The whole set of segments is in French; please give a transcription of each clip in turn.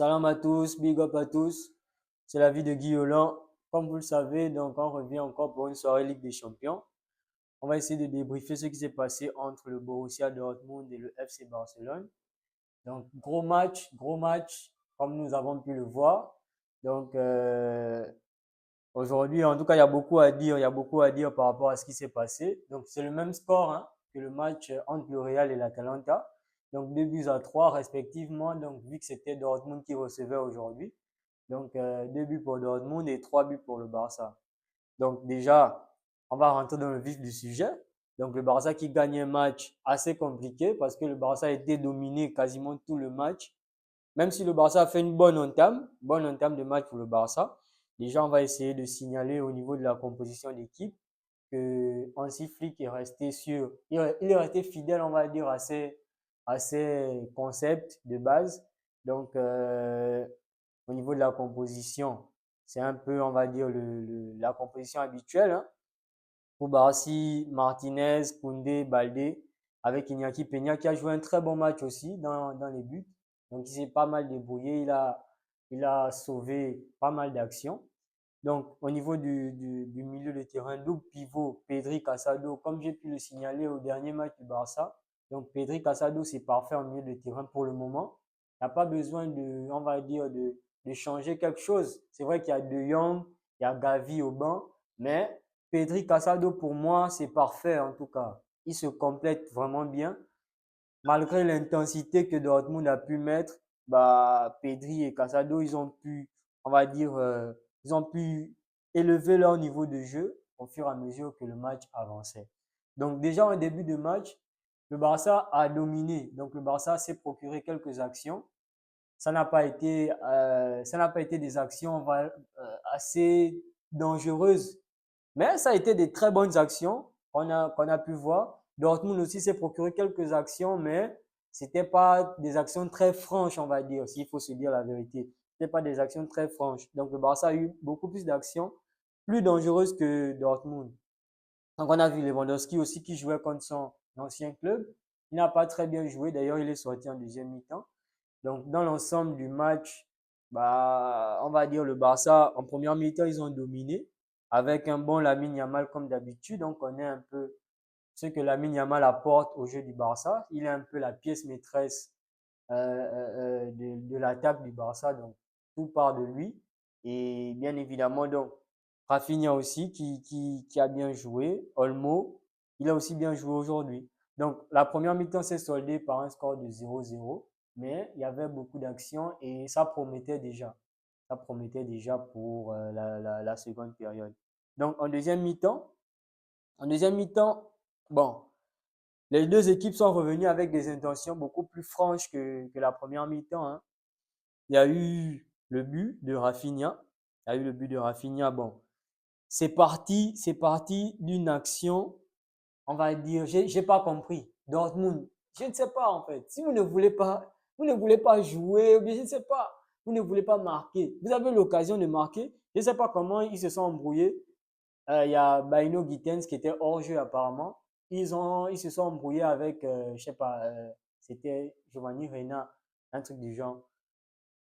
Salam à tous, big up à tous. C'est la vie de Guy Hollande. Comme vous le savez, donc on revient encore pour une soirée Ligue des Champions. On va essayer de débriefer ce qui s'est passé entre le Borussia Dortmund et le FC Barcelone. Donc gros match, comme nous avons pu le voir. Donc aujourd'hui, en tout cas, il y a beaucoup à dire. Il y a beaucoup à dire par rapport à ce qui s'est passé. Donc c'est le même score hein, que le match entre le Real et l'Atalanta. Donc 2 buts à 3 respectivement. Donc vu que c'était Dortmund qui recevait aujourd'hui. Donc 2 buts pour Dortmund et 3 buts pour le Barça. Donc déjà, on va rentrer dans le vif du sujet. Donc le Barça qui gagne un match assez compliqué parce que le Barça a été dominé quasiment tout le match. Même si le Barça a fait une bonne entame de match pour le Barça. Déjà, on va essayer de signaler au niveau de la composition d'équipe que Hansi Flick est resté il est resté fidèle, on va dire, à ses concepts de base. Donc, au niveau de la composition, c'est un peu, on va dire, la composition habituelle. Hein. Koubarsi, Martinez, Koundé, Baldé, avec Iñaki Peña qui a joué un très bon match aussi dans les buts. Donc, il s'est pas mal débrouillé, il a sauvé pas mal d'actions. Donc, au niveau du milieu de terrain, double pivot, Pedri Casado, comme j'ai pu le signaler au dernier match du Barça. Donc, Pedri Casado, c'est parfait en milieu de terrain pour le moment. Il n'y a pas besoin on va dire, de changer quelque chose. C'est vrai qu'il y a De Jong, il y a Gavi au banc, mais Pedri Casado, pour moi, c'est parfait en tout cas. Il se complète vraiment bien. Malgré l'intensité que Dortmund a pu mettre, bah, Pedri et Casado, ils ont pu, on va dire, ils ont pu élever leur niveau de jeu au fur et à mesure que le match avançait. Donc déjà en début de match, le Barça a dominé. Donc le Barça s'est procuré quelques actions. Ça n'a pas été des actions assez dangereuses, mais ça a été des très bonnes actions qu'on a pu voir. Dortmund aussi s'est procuré quelques actions, mais c'était pas des actions très franches, on va dire, s'il faut se dire la vérité. C'était pas des actions très franches. Donc le Barça a eu beaucoup plus d'actions, plus dangereuses que Dortmund. Donc on a vu Lewandowski aussi qui jouait contre son ancien club. Il n'a pas très bien joué, d'ailleurs il est sorti en deuxième mi-temps. Donc dans l'ensemble du match, bah, on va dire le Barça, en première mi-temps, ils ont dominé avec un bon Lamine Yamal comme d'habitude. On connaît un peu ce que Lamine Yamal apporte au jeu du Barça. Il est un peu la pièce maîtresse de l'attaque du Barça, donc tout part de lui. Et bien évidemment, donc, Rafinha aussi qui a bien joué. Olmo, il a aussi bien joué aujourd'hui. Donc, la première mi-temps s'est soldée par un score de 0-0, mais il y avait beaucoup d'actions et ça promettait déjà. Ça promettait déjà pour la seconde période. Donc, en deuxième mi-temps, bon, les deux équipes sont revenues avec des intentions beaucoup plus franches que la première mi-temps. Hein. Il y a eu le but de Rafinha. Il y a eu le but de Rafinha. Bon, c'est parti d'une action, on va dire, j'ai pas compris. Dortmund, je ne sais pas en fait. Si vous ne voulez pas jouer, ou bien je ne sais pas, vous ne voulez pas marquer. Vous avez l'occasion de marquer. Je ne sais pas comment ils se sont embrouillés. Il y a Baino Gittens qui était hors jeu apparemment. Ils se sont embrouillés avec, je sais pas, c'était Giovanni Reina, un truc du genre.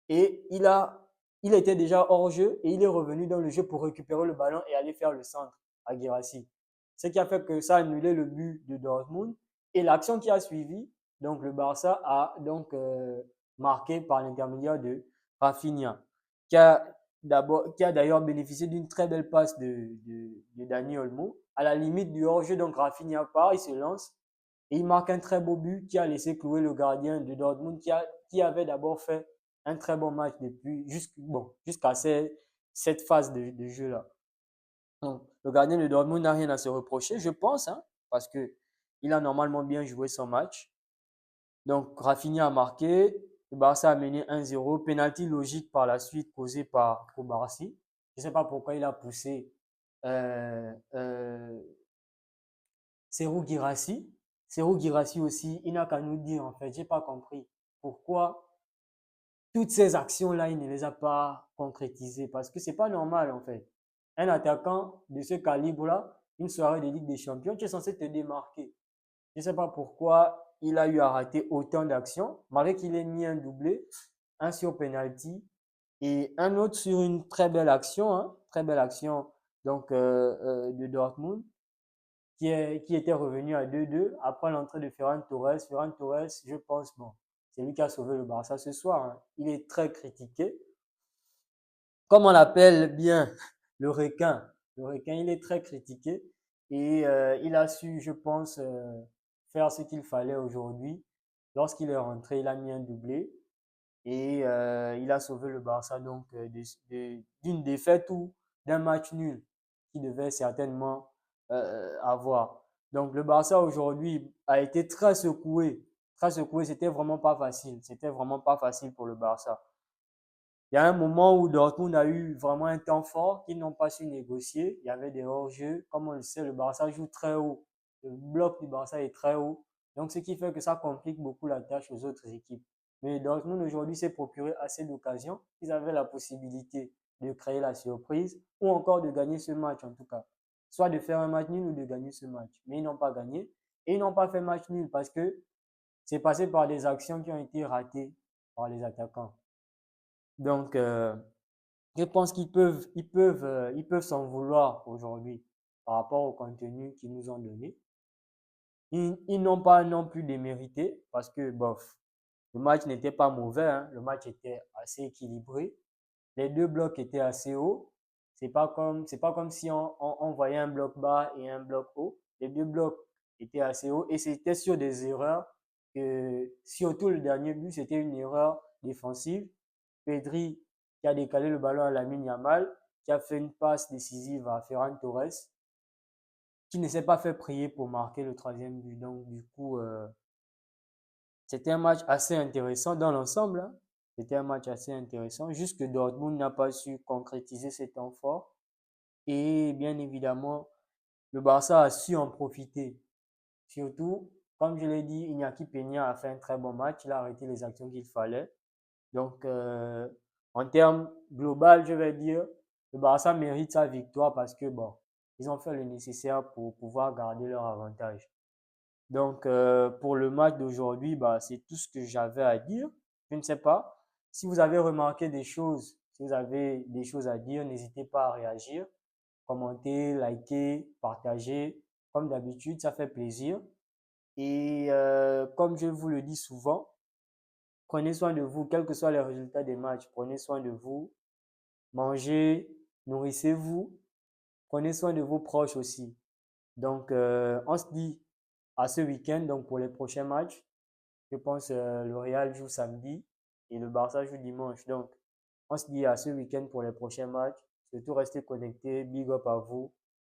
Et il était déjà hors jeu et il est revenu dans le jeu pour récupérer le ballon et aller faire le centre à Guirassy. Ce qui a fait que ça a annulé le but de Dortmund et l'action qui a suivi. Donc le Barça a donc marqué par l'intermédiaire de Rafinha, qui a d'ailleurs bénéficié d'une très belle passe de Dani Olmo. À la limite du hors-jeu, donc Rafinha part, il se lance et il marque un très beau but qui a laissé clouer le gardien de Dortmund qui avait d'abord fait un très bon match jusqu'à cette phase de jeu-là. Donc, le gardien de Dortmund n'a rien à se reprocher, je pense, hein, parce que il a normalement bien joué son match. Donc, Rafinha a marqué, le Barça a mené 1-0, penalty logique par la suite causé par Koubarsi. Je ne sais pas pourquoi il a poussé euh, euh, Serhou Guirassy. Serhou Guirassy aussi, il n'a qu'à nous dire en fait, j'ai pas compris pourquoi toutes ces actions-là, il ne les a pas concrétisées parce que c'est pas normal en fait. Un attaquant de ce calibre-là, une soirée de Ligue des Champions, tu es censé te démarquer. Je ne sais pas pourquoi il a eu à rater autant d'actions, malgré qu'il ait mis un doublé. un sur penalty et un autre sur une très belle action, hein, très belle action donc de Dortmund qui était revenu à 2-2 après l'entrée de Ferran Torres. Ferran Torres, je pense, bon, c'est lui qui a sauvé le Barça ce soir, hein. Il est très critiqué. Comme on l'appelle bien le requin. Le requin, il est très critiqué et il a su, je pense, faire ce qu'il fallait aujourd'hui. Lorsqu'il est rentré, il a mis un doublé et il a sauvé le Barça donc d'une défaite ou d'un match nul qu'il devait certainement avoir. Donc le Barça aujourd'hui a été très secoué. Très secoué, c'était vraiment pas facile. C'était vraiment pas facile pour le Barça. Il y a un moment où Dortmund a eu vraiment un temps fort qu'ils n'ont pas su négocier. Il y avait des hors-jeux. Comme on le sait, le Barça joue très haut. Le bloc du Barça est très haut. Donc, ce qui fait que ça complique beaucoup la tâche aux autres équipes. Mais Dortmund aujourd'hui s'est procuré assez d'occasions. Ils avaient la possibilité de créer la surprise ou encore de gagner ce match en tout cas. Soit de faire un match nul ou de gagner ce match. Mais ils n'ont pas gagné. Et ils n'ont pas fait match nul parce que c'est passé par des actions qui ont été ratées par les attaquants. Donc, je pense ils peuvent s'en vouloir aujourd'hui par rapport au contenu qu'ils nous ont donné. Ils n'ont pas non plus démérité parce que, bof, le match n'était pas mauvais, hein. Le match était assez équilibré. Les deux blocs étaient assez hauts. C'est pas comme si on voyait un bloc bas et un bloc haut. Les deux blocs étaient assez hauts et c'était sur des erreurs que, surtout le dernier but, c'était une erreur défensive. Pedri qui a décalé le ballon à Lamine Yamal, qui a fait une passe décisive à Ferran Torres, qui ne s'est pas fait prier pour marquer le troisième but. Donc, du coup, c'était un match assez intéressant dans l'ensemble, hein. C'était un match assez intéressant, juste que Dortmund n'a pas su concrétiser ses temps forts. Et bien évidemment, le Barça a su en profiter. Surtout, comme je l'ai dit, Iñaki Peña a fait un très bon match. Il a arrêté les actions qu'il fallait. Donc, en termes global, je vais dire, le Barça mérite sa victoire parce que, bon, ils ont fait le nécessaire pour pouvoir garder leur avantage. Donc, pour le match d'aujourd'hui, bah, c'est tout ce que j'avais à dire. Je ne sais pas si vous avez remarqué des choses, si vous avez des choses à dire, n'hésitez pas à réagir, commenter, liker, partager. Comme d'habitude, ça fait plaisir. Et comme je vous le dis souvent, prenez soin de vous, quels que soient les résultats des matchs. Prenez soin de vous, mangez, nourrissez-vous, prenez soin de vos proches aussi. Donc, on se dit à ce week-end, donc pour les prochains matchs. Je pense le Real joue samedi et le Barça joue dimanche. Donc, on se dit à ce week-end pour les prochains matchs. Surtout restez connectés. Big up à vous.